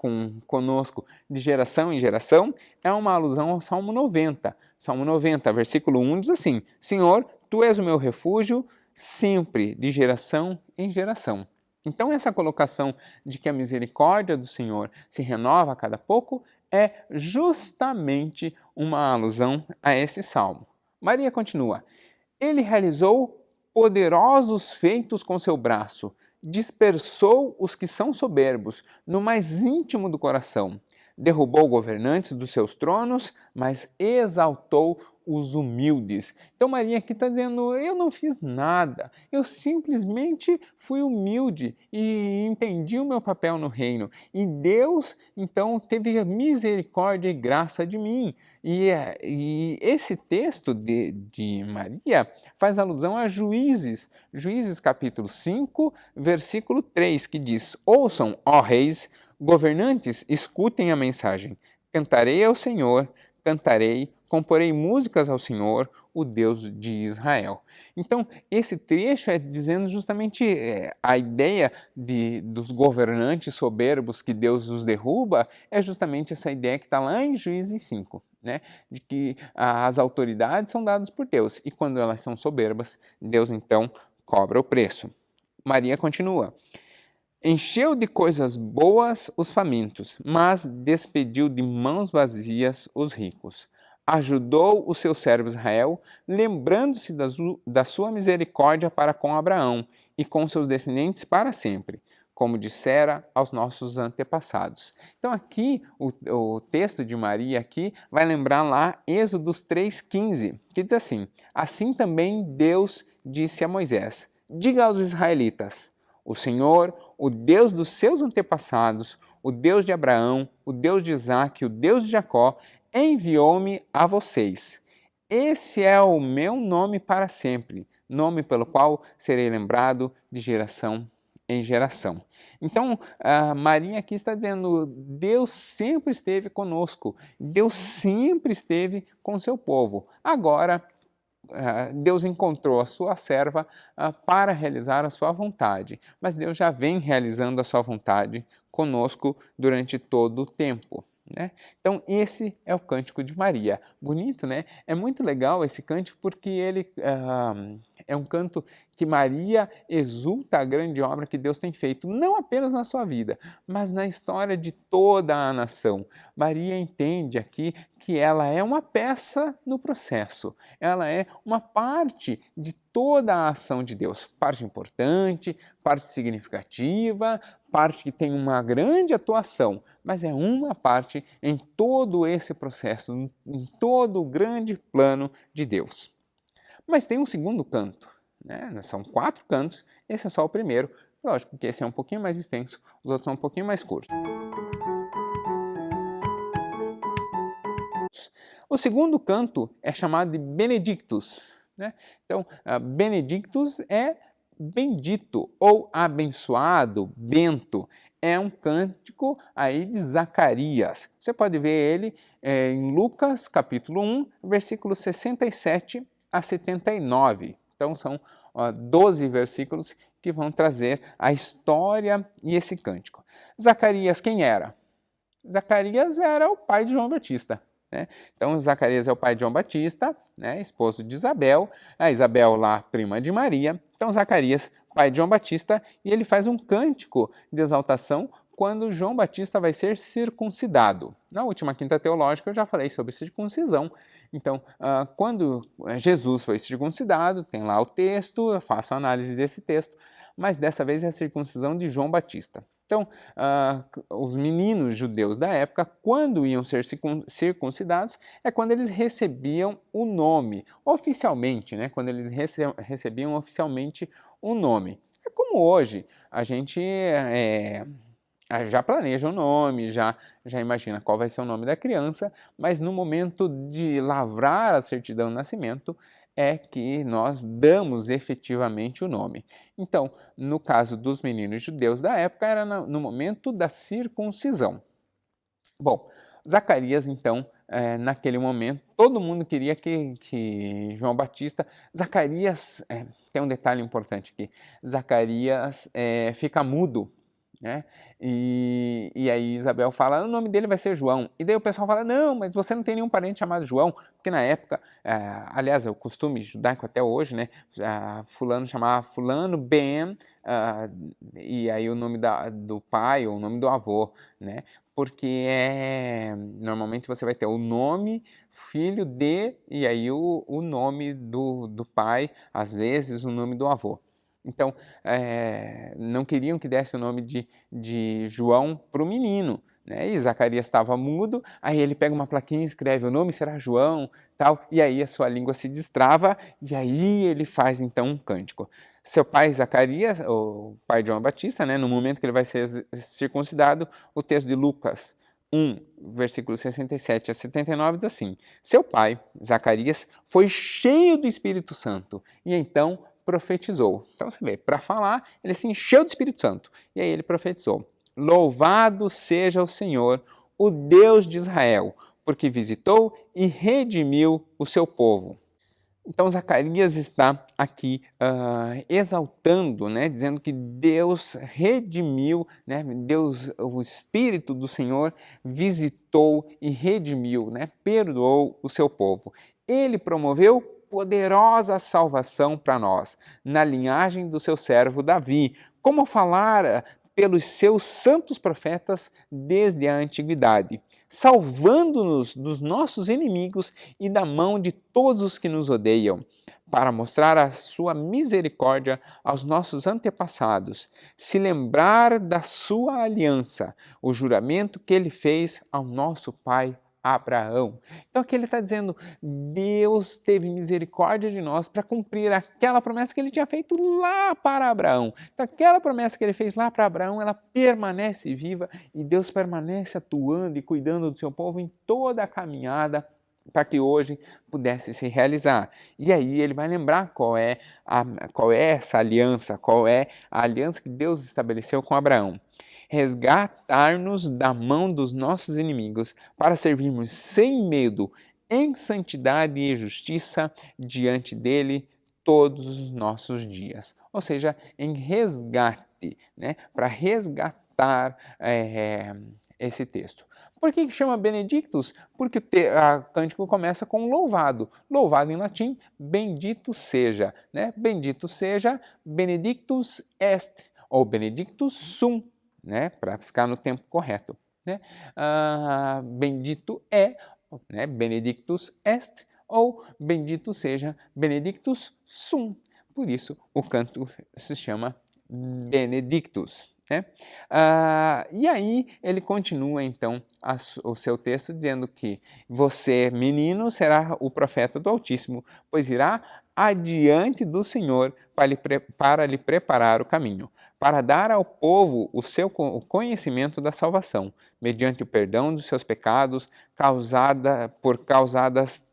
conosco de geração em geração, é uma alusão ao Salmo 90. Salmo 90, versículo 1 diz assim: Senhor, tu és o meu refúgio sempre, de geração em geração. Então, essa colocação de que a misericórdia do Senhor se renova a cada pouco é justamente uma alusão a esse salmo. Maria continua: ele realizou poderosos feitos com seu braço, dispersou os que são soberbos no mais íntimo do coração, derrubou governantes dos seus tronos, mas exaltou os humildes. Então Maria aqui está dizendo, eu não fiz nada, eu simplesmente fui humilde e entendi o meu papel no reino. E Deus, então, teve misericórdia e graça de mim. E esse texto de Maria faz alusão a Juízes, Juízes capítulo 5, versículo 3, que diz, ouçam, ó reis, governantes, escutem a mensagem. Cantarei ao Senhor, cantarei, comporei músicas ao Senhor, o Deus de Israel. Então, esse trecho é dizendo justamente a ideia dos governantes soberbos que Deus os derruba, é justamente essa ideia que está lá em Juízes 5, né? De que as autoridades são dadas por Deus, e quando elas são soberbas, Deus então cobra o preço. Maria continua. Encheu de coisas boas os famintos, mas despediu de mãos vazias os ricos. Ajudou o seu servo Israel, lembrando-se da sua misericórdia para com Abraão e com seus descendentes para sempre, como dissera aos nossos antepassados. Então aqui, o texto de Maria aqui vai lembrar lá Êxodos 3,15, que diz assim, assim também Deus disse a Moisés, diga aos israelitas, o Senhor, o Deus dos seus antepassados, o Deus de Abraão, o Deus de Isaque, o Deus de Jacó, enviou-me a vocês. Esse é o meu nome para sempre, nome pelo qual serei lembrado de geração em geração. Então, Maria aqui está dizendo, Deus sempre esteve conosco, Deus sempre esteve com seu povo. Agora, Deus encontrou a sua serva para realizar a sua vontade, mas Deus já vem realizando a sua vontade conosco durante todo o tempo. Né? Então esse é o Cântico de Maria. Bonito, né? É muito legal esse cântico porque ele é um canto que Maria exulta a grande obra que Deus tem feito, não apenas na sua vida, mas na história de toda a nação. Maria entende aqui que ela é uma peça no processo, ela é uma parte de toda a ação de Deus, parte importante, parte significativa, parte que tem uma grande atuação, mas é uma parte em todo esse processo, em todo o grande plano de Deus. Mas tem um segundo canto, né? São 4 cantos, esse é só o primeiro, lógico que esse é um pouquinho mais extenso, os outros são um pouquinho mais curtos. O segundo canto é chamado de Benedictus, né? Então, Benedictus é bendito ou abençoado, bento. É um cântico aí de Zacarias. Você pode ver ele em Lucas capítulo 1, versículos 67 a 79. Então são 12 versículos que vão trazer a história e esse cântico. Zacarias quem era? Zacarias era o pai de João Batista. Né? Então, Zacarias é o pai de João Batista, né? Esposo de Isabel, a Isabel lá, prima de Maria. Então, Zacarias, pai de João Batista, e ele faz um cântico de exaltação quando João Batista vai ser circuncidado. Na última quinta teológica eu já falei sobre circuncisão. Então, quando Jesus foi circuncidado, tem lá o texto, eu faço a análise desse texto, mas dessa vez é a circuncisão de João Batista. Então, os meninos judeus da época, quando iam ser circuncidados, é quando eles recebiam o nome, oficialmente, né? Quando eles recebiam oficialmente o nome. É como hoje, a gente já planeja o nome, já imagina qual vai ser o nome da criança, mas no momento de lavrar a certidão de nascimento, é que nós damos efetivamente o nome. Então, no caso dos meninos judeus da época, era no momento da circuncisão. Bom, Zacarias, então, naquele momento, todo mundo queria que João Batista... Zacarias, tem um detalhe importante aqui, Zacarias fica mudo, né? E aí Isabel fala, o nome dele vai ser João. E daí o pessoal fala, não, mas você não tem nenhum parente chamado João, porque na época, aliás, é o costume judaico até hoje, né? Fulano chamava fulano Ben, e aí o nome do pai ou o nome do avô, né? Porque normalmente você vai ter o nome, filho de, e aí o nome do pai, às vezes o nome do avô. Então, não queriam que desse o nome de João para o menino, né? E Zacarias estava mudo, aí ele pega uma plaquinha e escreve, o nome será João, tal, e aí a sua língua se destrava, e aí ele faz então um cântico. Seu pai Zacarias, o pai de João Batista, né, no momento que ele vai ser circuncidado, o texto de Lucas 1, versículos 67 a 79 diz assim, seu pai, Zacarias, foi cheio do Espírito Santo, e então profetizou. Então você vê, para falar, ele se encheu do Espírito Santo. E aí ele profetizou: louvado seja o Senhor, o Deus de Israel, porque visitou e redimiu o seu povo. Então Zacarias está aqui exaltando, né, dizendo que Deus redimiu, né, Deus, o Espírito do Senhor visitou e redimiu, né, perdoou o seu povo. Ele promoveu poderosa salvação para nós, na linhagem do seu servo Davi, como falara pelos seus santos profetas desde a antiguidade, salvando-nos dos nossos inimigos e da mão de todos os que nos odeiam, para mostrar a sua misericórdia aos nossos antepassados, se lembrar da sua aliança, o juramento que ele fez ao nosso pai Abraão. Então aqui ele está dizendo, Deus teve misericórdia de nós para cumprir aquela promessa que ele tinha feito lá para Abraão. Então aquela promessa que ele fez lá para Abraão, ela permanece viva e Deus permanece atuando e cuidando do seu povo em toda a caminhada para que hoje pudesse se realizar. E aí ele vai lembrar qual é essa aliança, qual é a aliança que Deus estabeleceu com Abraão. Resgatar-nos da mão dos nossos inimigos para servirmos sem medo, em santidade e justiça diante dele todos os nossos dias. Ou seja, em resgate, né? Para resgatar esse texto. Por que chama Benedictus? Porque o cântico começa com louvado. Louvado em latim, bendito seja. Né? Bendito seja, benedictus est, ou benedictus sum, né? Para ficar no tempo correto. Né? Bendito é, né? Benedictus est, ou bendito seja, benedictus sum. Por isso, o canto se chama Benedictus. Né? E aí ele continua então o seu texto dizendo que você, menino, será o profeta do Altíssimo, pois irá adiante do Senhor para lhe preparar o caminho, para dar ao povo o conhecimento da salvação, mediante o perdão dos seus pecados, causadas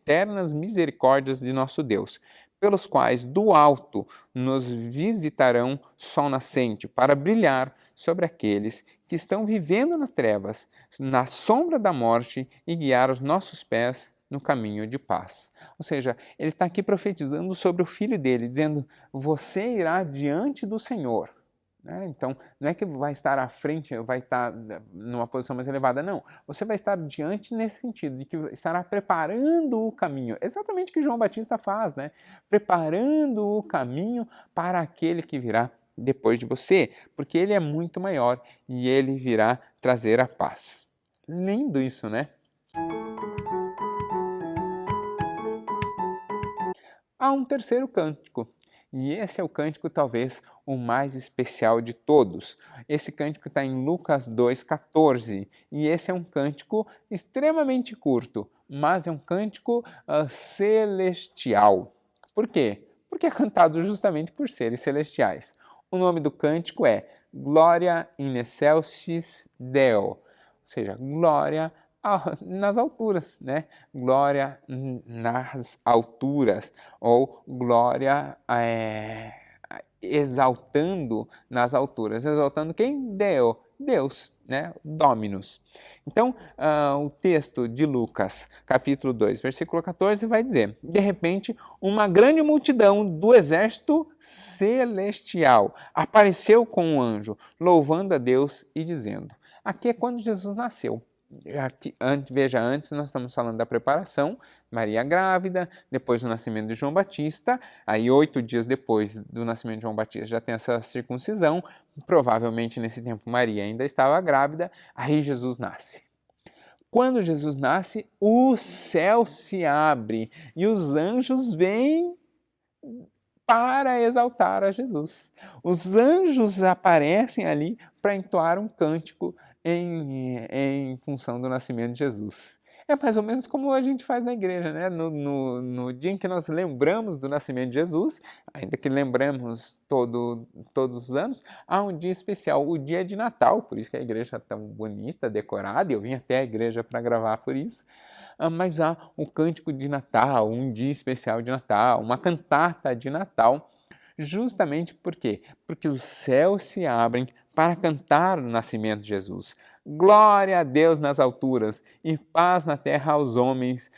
ternas misericórdias de nosso Deus, pelos quais do alto nos visitarão sol nascente, para brilhar sobre aqueles que estão vivendo nas trevas, na sombra da morte, e guiar os nossos pés no caminho de paz. Ou seja, ele está aqui profetizando sobre o filho dele, dizendo, você irá diante do Senhor. Então, não é que vai estar à frente, vai estar numa posição mais elevada, não. Você vai estar diante nesse sentido, de que estará preparando o caminho. Exatamente o que João Batista faz, né? Preparando o caminho para aquele que virá depois de você, porque ele é muito maior e ele virá trazer a paz. Lindo isso, né? Há um terceiro cântico. E esse é o cântico talvez o mais especial de todos. Esse cântico está em Lucas 2,14 e esse é um cântico extremamente curto, mas é um cântico celestial. Por quê? Porque é cantado justamente por seres celestiais. O nome do cântico é Gloria in excelsis Deo, ou seja, glória nas alturas, né? Glória nas alturas, ou glória exaltando nas alturas. Exaltando quem? Deus, né? Dominus. Então, o texto de Lucas, capítulo 2, versículo 14, vai dizer: de repente, uma grande multidão do exército celestial apareceu com um anjo, louvando a Deus e dizendo. Aqui é quando Jesus nasceu. Veja, antes nós estamos falando da preparação, Maria grávida, depois do nascimento de João Batista, aí 8 dias depois do nascimento de João Batista já tem essa circuncisão, provavelmente nesse tempo Maria ainda estava grávida, aí Jesus nasce. Quando Jesus nasce, o céu se abre e os anjos vêm para exaltar a Jesus. Os anjos aparecem ali para entoar um cântico em função do nascimento de Jesus. É mais ou menos como a gente faz na igreja, né? No dia em que nós lembramos do nascimento de Jesus, ainda que lembremos todos os anos, há um dia especial, o dia de Natal, por isso que a igreja é tão bonita, decorada, e eu vim até a igreja para gravar por isso. Mas há um cântico de Natal, um dia especial de Natal, uma cantata de Natal, justamente por quê? Porque os céus se abrem para cantar o nascimento de Jesus. Glória a Deus nas alturas e paz na terra aos homens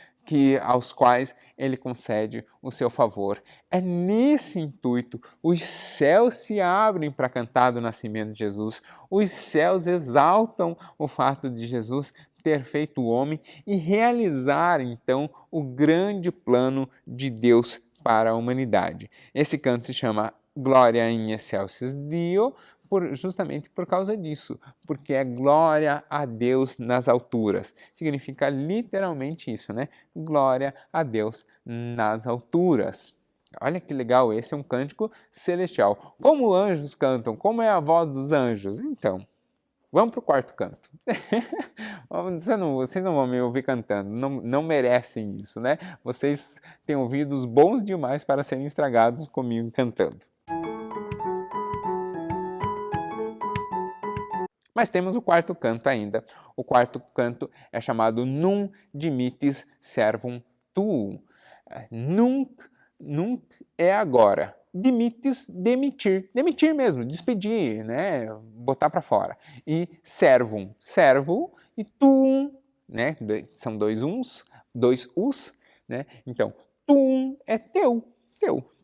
aos quais Ele concede o seu favor. É nesse intuito, os céus se abrem para cantar do nascimento de Jesus. Os céus exaltam o fato de Jesus ter feito o homem e realizar, então, o grande plano de Deus para a humanidade. Esse canto se chama Gloria in excelsis Deo, justamente por causa disso, porque é glória a Deus nas alturas. Significa literalmente isso, né? Glória a Deus nas alturas. Olha que legal, esse é um cântico celestial. Como anjos cantam? Como é a voz dos anjos? Então, vamos para o quarto canto. Vocês não vão me ouvir cantando, não merecem isso, né? Vocês têm ouvidos bons demais para serem estragados comigo cantando. Mas temos o quarto canto ainda. O quarto canto é chamado Nunc dimittis servum tuum. Nunc é agora. Dimittis, demitir. Demitir mesmo, despedir, né? Botar para fora. E servum, servo. E tuum, né? São dois us, né? Então, tuum é teu,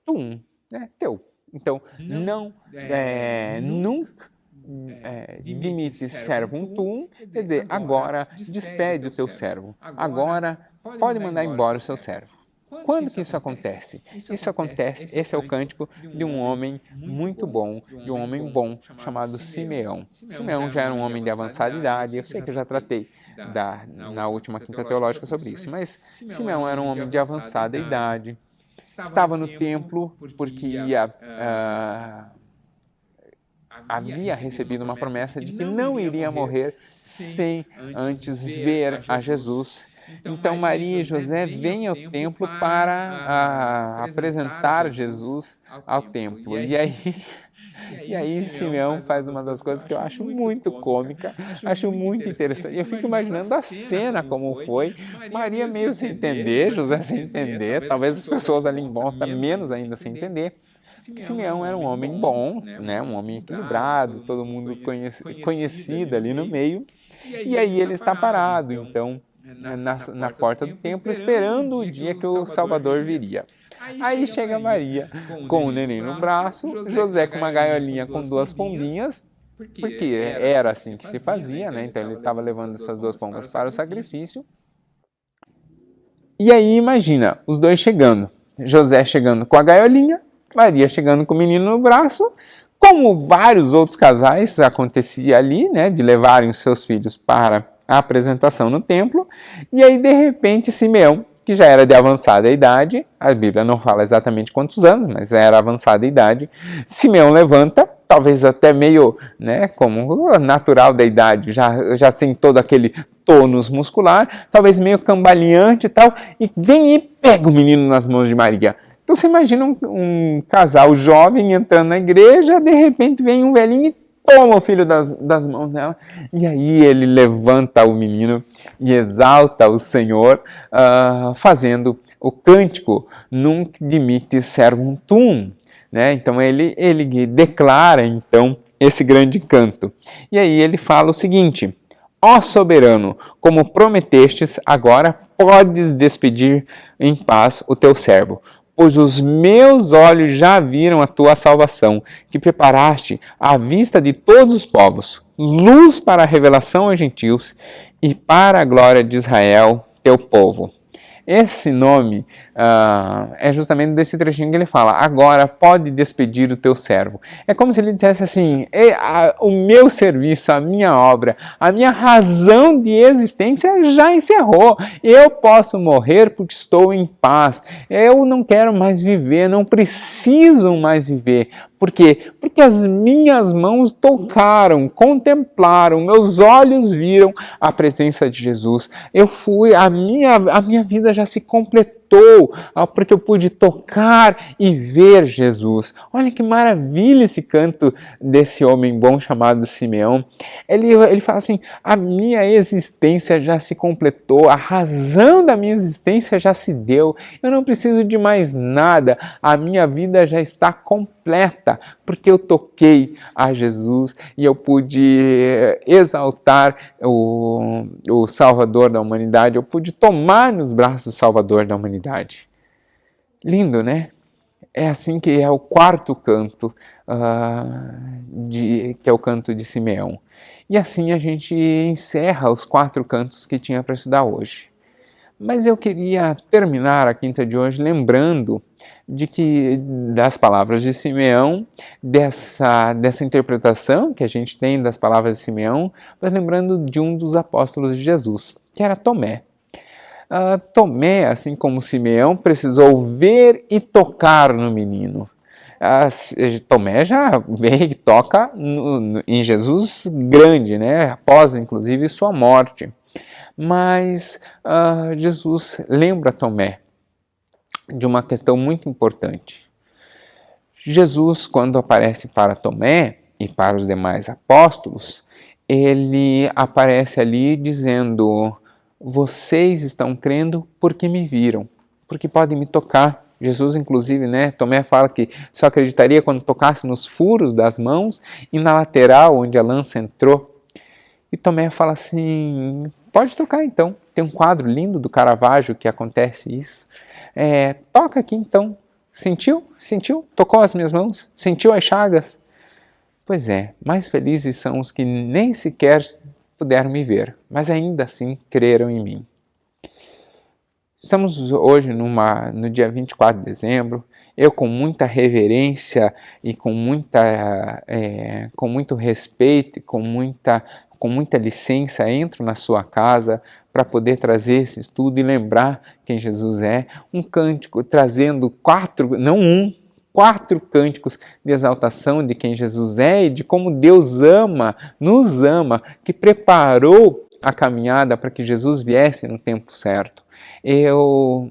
tuum, né? Teu. Então, nunc dimittis servum tuum, quer dizer, agora despede o teu servo. Agora pode mandar embora o seu servo. Quando que isso acontece? Isso acontece, esse é o cântico de um homem muito bom, de um homem bom chamado Simeão. Simeão já era um homem de avançada idade, eu sei que eu já tratei na última Quinta Teológica sobre isso, mas Simeão era um homem de avançada idade, estava no templo porque havia recebido uma promessa de que não iria morrer sem antes ver a Jesus. Então Maria e José vêm ao templo para apresentar Jesus ao templo. E aí Simeão faz uma das coisas que eu acho muito cômica, acho muito interessante. Eu fico imaginando a cena como foi, Maria meio sem entender, José sem entender, talvez as pessoas ali em volta menos ainda sem entender. Simeão era um homem bom, né? Um homem equilibrado, todo mundo conhecido ali no meio. E aí ele está parado, então, na porta do templo, esperando o dia que o Salvador viria. Aí chega Maria com o neném no braço, José com uma gaiolinha com 2 pombinhas, porque era assim que se fazia, né? Então ele estava levando essas 2 pombas para o sacrifício. E aí imagina, os dois chegando, José chegando com a gaiolinha, Maria chegando com o menino no braço, como vários outros casais acontecia ali, né, de levarem os seus filhos para a apresentação no templo, e aí de repente Simeão, que já era de avançada idade, a Bíblia não fala exatamente quantos anos, mas era avançada idade, Simeão levanta, talvez até meio, né, como natural da idade, já sem todo aquele tônus muscular, talvez meio cambaleante e tal, e vem e pega o menino nas mãos de Maria. Então você imagina um casal jovem entrando na igreja, de repente vem um velhinho e toma o filho das mãos dela, e aí ele levanta o menino e exalta o Senhor, fazendo o cântico Nunc dimittis servum tuum, né? Então ele declara então esse grande canto. E aí ele fala o seguinte: ó soberano, como prometestes, agora podes despedir em paz o teu servo, pois os meus olhos já viram a tua salvação, que preparaste à vista de todos os povos, luz para a revelação aos gentios e para a glória de Israel, teu povo. Esse nome é justamente desse trechinho que ele fala: agora pode despedir o teu servo. É como se ele dissesse assim: o meu serviço, a minha obra, a minha razão de existência já encerrou. Eu posso morrer porque estou em paz. Eu não quero mais viver, não preciso mais viver. Por quê? Porque as minhas mãos tocaram, contemplaram, meus olhos viram a presença de Jesus. A minha vida já se completou, porque eu pude tocar e ver Jesus. Olha que maravilha esse canto desse homem bom chamado Simeão. Ele fala assim: a minha existência já se completou, a razão da minha existência já se deu, eu não preciso de mais nada, a minha vida já está completa, porque eu toquei a Jesus e eu pude exaltar o Salvador da humanidade, eu pude tomar nos braços o Salvador da humanidade. Lindo, né? É assim que é o quarto canto, que é o canto de Simeão. E assim a gente encerra os 4 cantos que tinha para estudar hoje. Mas eu queria terminar a quinta de hoje lembrando das palavras de Simeão, dessa interpretação que a gente tem das palavras de Simeão, mas lembrando de um dos apóstolos de Jesus, que era Tomé. Tomé, assim como Simeão, precisou ver e tocar no menino. Tomé já vê e toca em Jesus grande, né? Após inclusive sua morte. Mas Jesus lembra Tomé de uma questão muito importante. Jesus, quando aparece para Tomé e para os demais apóstolos, ele aparece ali dizendo: vocês estão crendo porque me viram, porque podem me tocar. Jesus, inclusive, né, Tomé fala que só acreditaria quando tocasse nos furos das mãos e na lateral onde a lança entrou. E Tomé fala assim: pode tocar então. Tem um quadro lindo do Caravaggio que acontece isso. Toca aqui então. Sentiu? Sentiu? Tocou as minhas mãos? Sentiu as chagas? Pois é, mais felizes são os que nem sequer puderam me ver, mas ainda assim creram em mim. Estamos hoje no dia 24 de dezembro, eu com muita reverência e com muito respeito e com muita licença entro na sua casa para poder trazer esse estudo e lembrar quem Jesus é, um cântico trazendo 4 cânticos de exaltação de quem Jesus é e de como Deus nos ama, que preparou a caminhada para que Jesus viesse no tempo certo. Eu,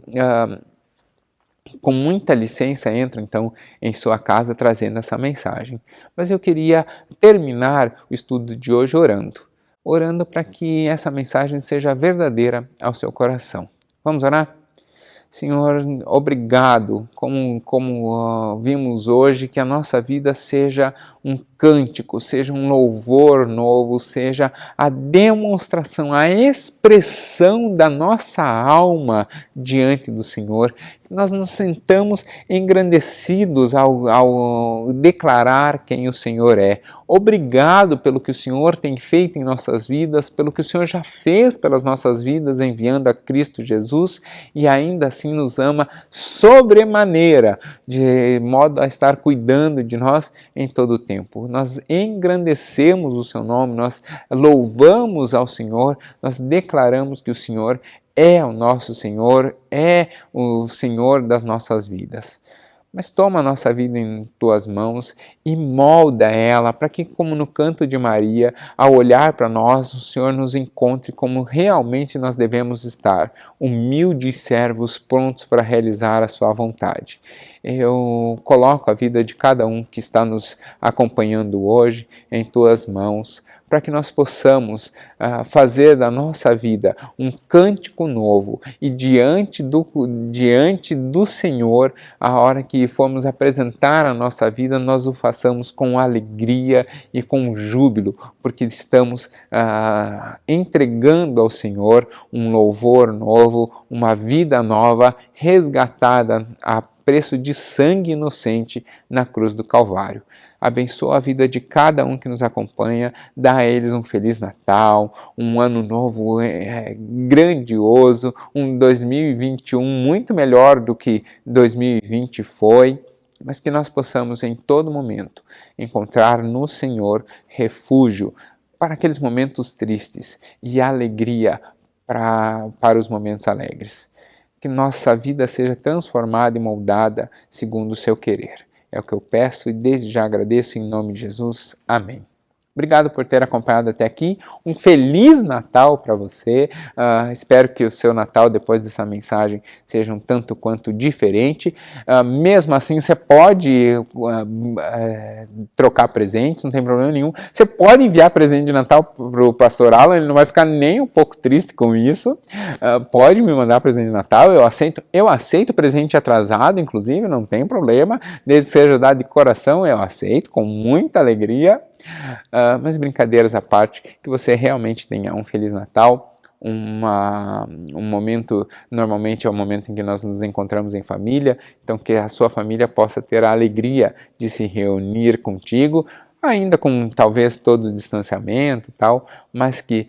com muita licença, entro então em sua casa trazendo essa mensagem. Mas eu queria terminar o estudo de hoje orando para que essa mensagem seja verdadeira ao seu coração. Vamos orar? Senhor, obrigado, como vimos hoje, que a nossa vida seja um cântico, seja um louvor novo, seja a demonstração, a expressão da nossa alma diante do Senhor. Nós nos sentamos engrandecidos ao declarar quem o Senhor é. Obrigado pelo que o Senhor tem feito em nossas vidas, pelo que o Senhor já fez pelas nossas vidas, enviando a Cristo Jesus, e ainda assim nos ama sobremaneira, de modo a estar cuidando de nós em todo o tempo. Nós engrandecemos o seu nome, nós louvamos ao Senhor, nós declaramos que o Senhor é o nosso Senhor, é o Senhor das nossas vidas. Mas toma a nossa vida em tuas mãos e molda ela para que, como no canto de Maria, ao olhar para nós, o Senhor nos encontre como realmente nós devemos estar, humildes servos prontos para realizar a sua vontade. eu coloco a vida de cada um que está nos acompanhando hoje em Tuas mãos, para que nós possamos fazer da nossa vida um cântico novo e diante do Senhor, a hora que formos apresentar a nossa vida, nós o façamos com alegria e com júbilo, porque estamos entregando ao Senhor um louvor novo, uma vida nova, resgatada a preço de sangue inocente na cruz do Calvário. Abençoa a vida de cada um que nos acompanha, dá a eles um Feliz Natal, um ano novo grandioso, um 2021 muito melhor do que 2020 foi, mas que nós possamos em todo momento encontrar no Senhor refúgio para aqueles momentos tristes e alegria para os momentos alegres. Que nossa vida seja transformada e moldada segundo o seu querer. É o que eu peço e desde já agradeço em nome de Jesus. Amém. Obrigado por ter acompanhado até aqui. Um Feliz Natal para você. Espero que o seu Natal, depois dessa mensagem, seja um tanto quanto diferente. Mesmo assim, você pode trocar presentes, não tem problema nenhum. Você pode enviar presente de Natal para o pastor Alan, ele não vai ficar nem um pouco triste com isso. Pode me mandar presente de Natal, eu aceito presente atrasado, inclusive, não tem problema. Desde que seja dado de coração, eu aceito, com muita alegria. Mas brincadeiras à parte, que você realmente tenha um Feliz Natal, um momento, normalmente é o momento em que nós nos encontramos em família, então que a sua família possa ter a alegria de se reunir contigo, ainda com talvez todo o distanciamento e tal, mas que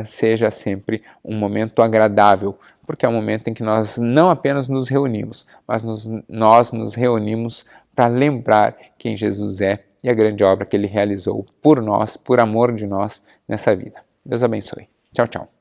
seja sempre um momento agradável, porque é um momento em que nós não apenas nos reunimos, mas nós nos reunimos para lembrar quem Jesus é e a grande obra que Ele realizou por nós, por amor de nós, nessa vida. Deus abençoe. Tchau, tchau.